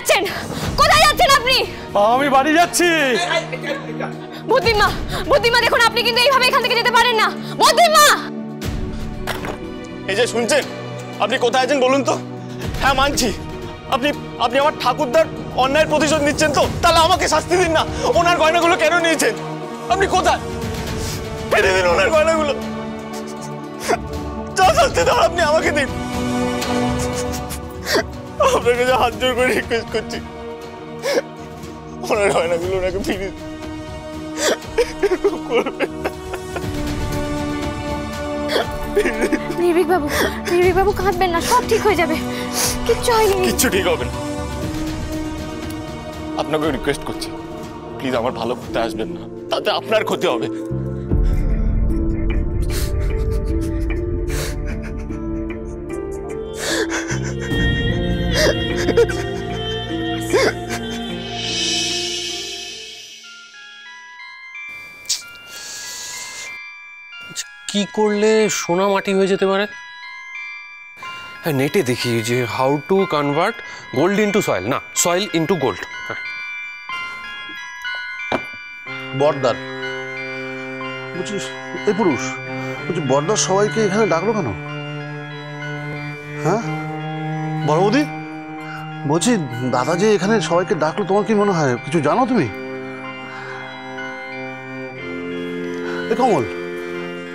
যাচ্ছেন? কোথায় যাচ্ছেন আপনি? আমি বাড়ি যাচ্ছি। বুদ্ধিমা, বুদ্ধিমা দেখুন, আপনি কিন্তু এইভাবে এখান থেকে যেতে পারেন না। বুদ্ধিমা! এই যে শুনছেন, আপনি কোথায় আছেন বলুন তো? হ্যাঁ মানছি, আপনি আপনি আমার ঠাকুরদার অন্যায়ের প্রতিশোধ নিচ্ছেন তো? তাহলে আমাকে শাস্তি দিন না। ওনার গয়নাগুলো কেন নিয়েছেন? আপনি কোথায়? ফিরে দিন ওনার গয়নাগুলো। যা শাস্তি দেওয়ার আপনি আমাকে দিন। আপনার কাছে হাত জোর করে রিকোয়েস্ট করছি, ওনার গয়নাগুলো ওনাকে ফিরে দিন। নির্ভীক বাবু, নির্ভীক বাবু কাঁদবেন না, সব ঠিক হয়ে যাবে। কিচ্ছু হয়নি। কিচ্ছু ঠিক হবে না। আপনাকে রিকোয়েস্ট করছি, প্লিজ আমার ভালো করতে আসবেন না, তাতে আপনার ক্ষতি হবে। কি করলে সোনা মাটি হয়ে যেতে পারে? হ্যাঁ, নেটে দেখি যে how to convert gold into soil, না সয়েল ইনটু গোল্ড। বর্দার বলছিস, এই পুরুষ বলছি, বর্দার সবাইকে এখানে ডাকলো কেন? হ্যাঁ বড় বৌদি, বলছি দাদা যে এখানে সবাইকে ডাকলো, তোমার কি মনে হয় কিছু জানো তুমি? কমল,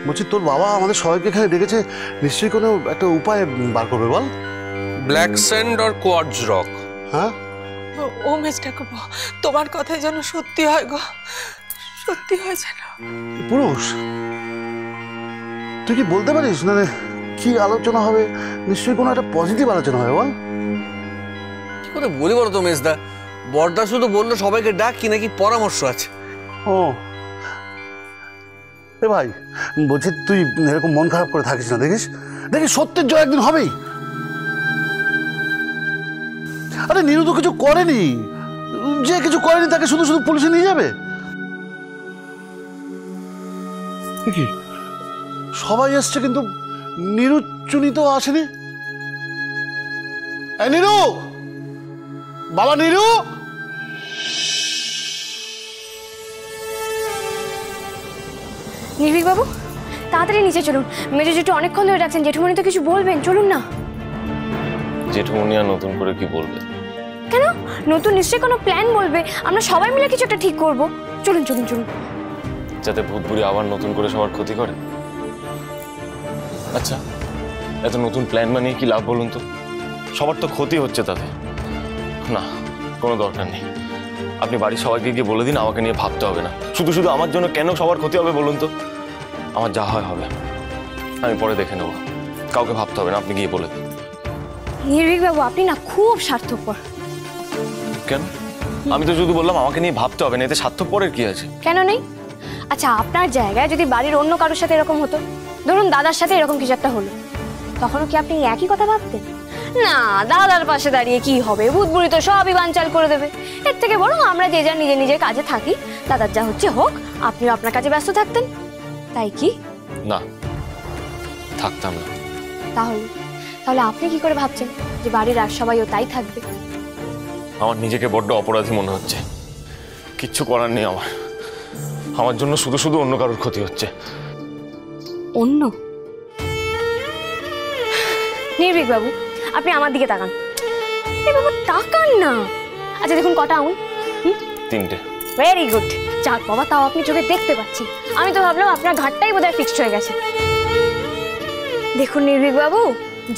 বলছি তোর বাবা আমাদের সবাইকে এখানে ডেকেছে, নিশ্চয়ই কোনো একটা উপায় বার করবে, বল। ব্ল্যাক স্যান্ড আর কোয়ার্টজ রক। হ্যাঁ ও মেজ ঠাকুরপো, তোমার কথাই যেন সত্যি হয় গো, সত্যি হয় যেন। পুরুষ, তুই কি বলতে পারিস না কি আলোচনা হবে? নিশ্চয়ই কোনো একটা পজিটিভ আলোচনা হবে, বল। কি করে বলি বলো তো মেজদা, বর্দা শুধু বললো সবাইকে ডাক, কি নাকি পরামর্শ আছে। ও এ ভাই, বলছি তুই এরকম মন খারাপ করে থাকিস না, দেখিস দেখিস সত্যের জয় একদিন হবেই। আরে নীরু তো কিছু করেনি, যে কিছু করেনি তাকে শুধু শুধু পুলিশে নিয়ে যাবে? কি সবাই এসছে কিন্তু নীরু চুনি তো আসেনি। নীরু, বাবা নীরু। নির্ভীক বাবু, তাড়াতাড়ি নিচে চলুন। মেজো জেঠু অনেকক্ষণ ধরে ডাকছেন, জেঠুমণি তো কিছু বলবেন, চলুন না। জেঠুমনি আর নতুন করে কি বলবে? কেন? নতুন নিশ্চয়ই কোনো প্ল্যান বলবে, আমরা সবাই মিলে কিছু একটা ঠিক করব। চলুন চলুন চলুন। যাতে ভূতবুড়ি আবার নতুন করে সবার ক্ষতি করে? আচ্ছা, এত নতুন প্ল্যান বানিয়ে কি লাভ বলুন তো? সবার তো ক্ষতি হচ্ছে তাতে। না, কোনো দরকার নেই। আপনি বাড়ির সবাইকে গিয়ে বলে দিন আমাকে নিয়ে ভাবতে হবে না। শুধু শুধু আমার জন্য কেন সবার ক্ষতি হবে বলুন তো? আমার যা হয় হবে, আমি পরে দেখে নেব, কাউকে ভাবতে হবে না, আপনি গিয়ে বলে দিন। নির্ভীক বাবু, আপনি না খুব স্বার্থপর। কেন? আমি তো শুধু বললাম আমাকে নিয়ে ভাবতে হবে না, এতে স্বার্থপরের কি আছে? কেন নেই? আচ্ছা, আপনার জায়গায় যদি বাড়ির অন্য কারোর সাথে এরকম হতো, ধরুন দাদার সাথে এরকম কিছু একটা হলো, তখনও কি আপনি একই কথা ভাবতেন? না, দাদার পাশে দাঁড়িয়ে কি হবে, ভূতবুড়ি তো সবই বানচাল করে দেবে। এর থেকে বরং আমরা যে যার নিজের নিজের কাজে থাকি, দাদার যা হচ্ছে হোক, আপনিও আপনার কাজে ব্যস্ত থাকতেন, তাই কি? না, থাকতাম না। তাহলে আপনি কি করে ভাবছেন যে বাড়ির আর সবাইও তাই থাকবে? আমার নিজেকে বড্ড অপরাধী মনে হচ্ছে। কিচ্ছু করার নেই আমার, আমার জন্য শুধু শুধু অন্য কারোর ক্ষতি হচ্ছে। অন্য? নির্ভীক বাবু, আপনি আমার দিকে তাকান। এ বাবা, তাকান না। আচ্ছা দেখুন, কটা আঙুল? 3টে। Very good. যাক বাবা, তাও আপনি চোখে দেখতে পাচ্ছেন। আমি তো ভাবলাম আপনার ঘাটটাই বোধহয় ফিক্সড হয়ে গেছে। দেখুন নির্ভীক বাবু,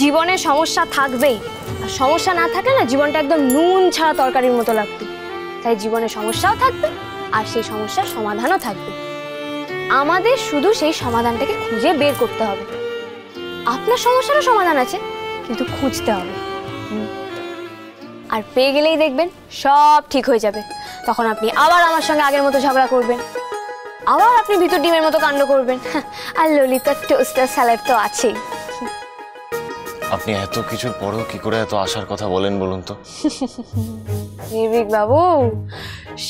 জীবনে সমস্যা থাকবেই, আর সমস্যা না থাকলে না জীবনটা একদম নুন ছাড়া তরকারির মতো লাগতো। তাই জীবনে সমস্যাও থাকবে, আর সেই সমস্যার সমাধানও থাকবে। আমাদের শুধু সেই সমাধানটাকে খুঁজে বের করতে হবে। আপনার সমস্যারও সমাধান আছে, কিন্তু খুঁজতে হবে। আর পেয়ে গেলেই দেখবেন সব ঠিক হয়ে যাবে। তখন আপনি আবার আমার সঙ্গে আগের মতো ঝগড়া করবেন, আবার আপনি ভিতর ডিমের মতো কাণ্ড করবেন, আর ললিতা টোস্টার স্যালাড তো আছেই। আপনি এত কিছুর পরেও কি করে এত আশার কথা বলেন বলুন তো? নির্ভীক বাবু,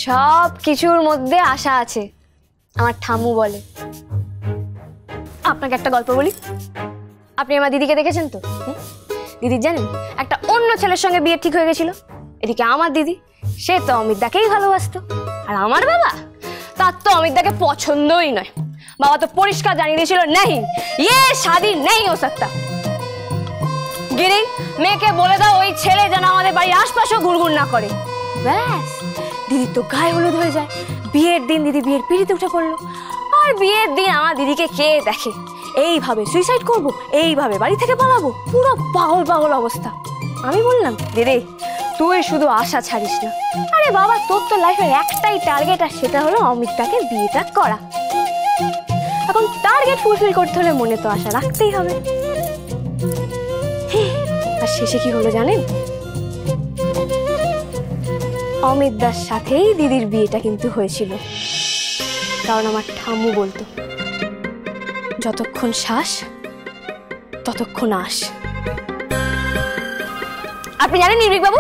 সব কিছুর মধ্যে আশা আছে, আমার ঠাম্মু বলে। আপনাকে একটা গল্প বলি। আপনি আমার দিদিকে দেখেছেন তো? দিদির জানেন একটা অন্য ছেলের সঙ্গে বিয়ে ঠিক হয়ে গেছিল। এদিকে আমার দিদি, সে তো অমিতদাকেই ভালোবাসতো। আর আমার বাবা, তার তো অমিতদাকে পছন্দই নয়। বাবা তো পরিষ্কার জানিয়ে দিয়েছিল, নেই ইয়ে শাদি নেই হো সকতা। গিরি, মেয়েকে বলে দাও ওই ছেলে যেন আমাদের বাড়ির আশপাশেও ঘুরঘুর না করে। ব্যাস, দিদির তো গায়ে হলুদ হয়ে যায়। বিয়ের দিন দিদি বিয়ের পিড়িতে উঠে পড়লো। আর বিয়ের দিন আমার দিদিকে কে দেখে? এইভাবে সুইসাইড করব, এইভাবে বাড়ি থেকে পালাবো, পুরো পাগল পাগল অবস্থা। আমি বললাম, দিদি তুই শুধু আশা ছাড়িস না। আরে বাবা, তোর তো লাইফের একটাই টার্গেট, আর সেটা হলো অমিতটাকে বিয়েটা করা। এখন টার্গেট ফুলফিল করতে হলে মনে তো আশা রাখতেই হবে। আর শেষে কি হলো জানেন? অমিতদার সাথেই দিদির বিয়েটা কিন্তু হয়েছিল। কারণ আমার ঠাম্মু বলতো, যতক্ষণ শ্বাস ততক্ষণ আশ। আপনি জানেন নির্ভীক বাবু,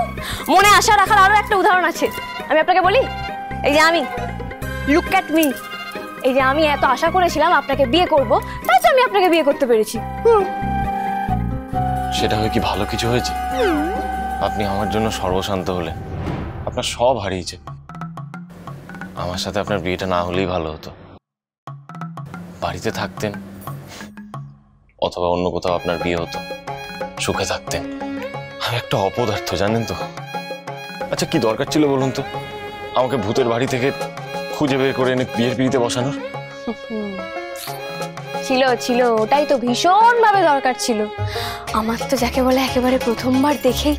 মনে আশা রাখার আরো একটা উদাহরণ আছে। আমি আপনাকে বলি, এই যে আমি, লুক অ্যাট মি, এই যে আমি এত আশা করেছিলাম আপনাকে বিয়ে করব, তাই তো আমি আপনাকে বিয়ে করতে পেরেছি। সেটা হয়ে কি ভালো কিছু হয়েছে? আপনি আমার জন্য সর্বশান্ত হলে, আপনার সব হারিয়েছে। আমার সাথে আপনার বিয়েটা না হলেই ভালো হতো। বাড়িতে থাকতেন, অথবা অন্য কোথাও আপনার বিয়ে হতো, সুখে থাকতেন। আমি একটা অপদার্থ, জানেন তো। আচ্ছা, কি দরকার ছিল বলুন তো আমাকে ভূতের বাড়ি থেকে খুঁজে বের করে এনে বিয়ের পিড়িতে বসানোর? ছিল ছিল, ওটাই তো ভীষণ ভাবে দরকার ছিল। আমার তো যাকে বলে একেবারে প্রথমবার দেখেই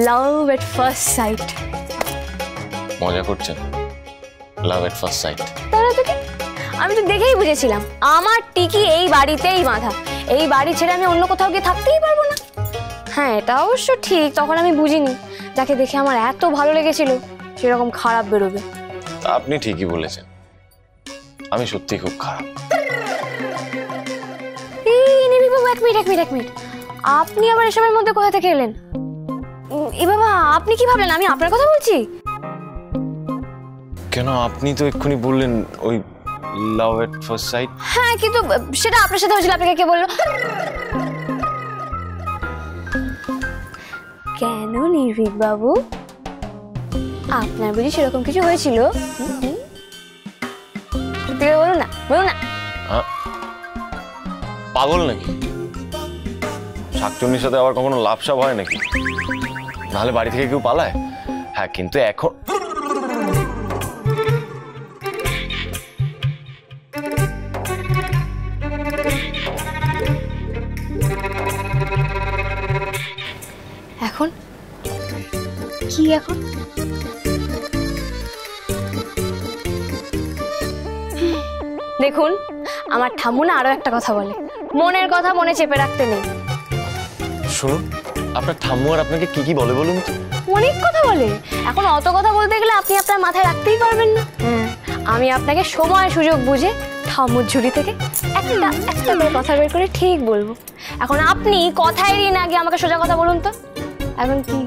লাভ এট ফার্স্ট সাইট। মজা করছেন? লাভ এট ফার্স্ট সাইট? তাহলে তো কি, আমি তো দেখেই বুঝেছিলাম আমার টিকি এই বাড়িতেই বাঁধা। এই বাড়ি ছেড়ে আমি অন্য কোথাও গিয়ে থাকতেই পারবো না। হ্যাঁ, এটা অবশ্য ঠিক, তখন আমি বুঝিনি যাকে দেখে আমার এত ভালো লেগেছিল সেরকম খারাপ বেরোবে। আপনি ঠিকই বলেছেন, আমি সত্যি খুব খারাপ। এই নিবি বাবু, এক মিনিট, আপনি আবার এসবের মধ্যে কোথা থেকে এলেন? এ বাবা, আপনি কি ভাবলেন আমি আপনার কথা বলছি? কেন, আপনি তো এক্ষুনি বললেন ওই লাভ এট ফার্স্ট সাইট। হ্যাঁ, কিন্তু সেটা আপনার সাথে হয়েছিল, আপনাকে কে বললো? কেন নির্ভীক বাবু, আপনার বুঝি সেরকম কিছু হয়েছিল? বলুন না, বলুন না। পাগল নাকি? শাকচুন্নির সাথে আবার কখনো লাভসাব হয় নাকি? নাহলে বাড়ি থেকে কেউ পালায়? হ্যাঁ, কিন্তু এখন এখন কি? এখন দেখুন, আমার ঠাম্মু না আরো একটা কথা বলে, মনের কথা মনে চেপে রাখতে নেই। শুনুন, আপনার ঠাম্মু আর আপনাকে কি কি বলে বলুন তো? অনেক কথা বলে। এখন অত কথা বলতে গেলে আপনি আপনার মাথায় রাখতেই পারবেন না। আমি আপনাকে সময় সুযোগ বুঝে ঠাম্মুর ঝুড়ি থেকে একটা একটা করে কথা বের করে ঠিক বলবো। এখন আপনি কথা এড়িয়ে না গিয়ে আমাকে সোজা কথা বলুন তো, এখন কি?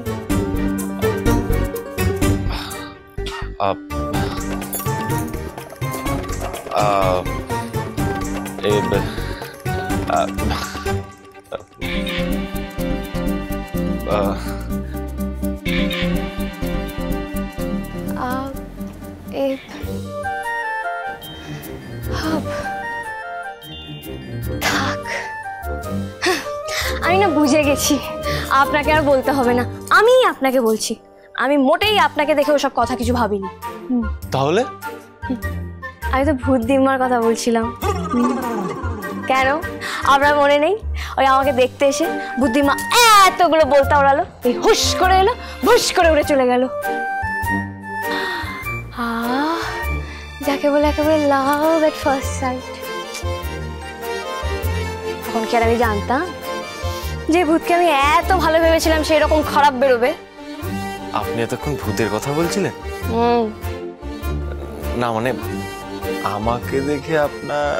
থাক, আমি না বুঝে গেছি, আপনাকে আর বলতে হবে না, আমি আপনাকে বলছি। আমি মোটেই আপনাকে দেখে ওসব কথা কিছু ভাবিনি। তাহলে আমি তো ভূত দিম্মার কথা বলছিলাম। কেন, আপনার মনে নেই? ওই আমাকে দেখতে এসে বুদ্ধিমা এতগুলো বলতে ওড়ালো, এই হুশ করে এলো, ভুস করে উড়ে চলে গেল। যাকে বলে একেবারে লাভ এট ফার্স্ট সাইট। তখন কি আর আমি জানতাম যে ভূতকে আমি এত ভালো ভেবেছিলাম সেরকম খারাপ বেরোবে? আপনি এতক্ষণ ভূতের কথা বলছিলেন? না মানে আমাকে দেখে আপনার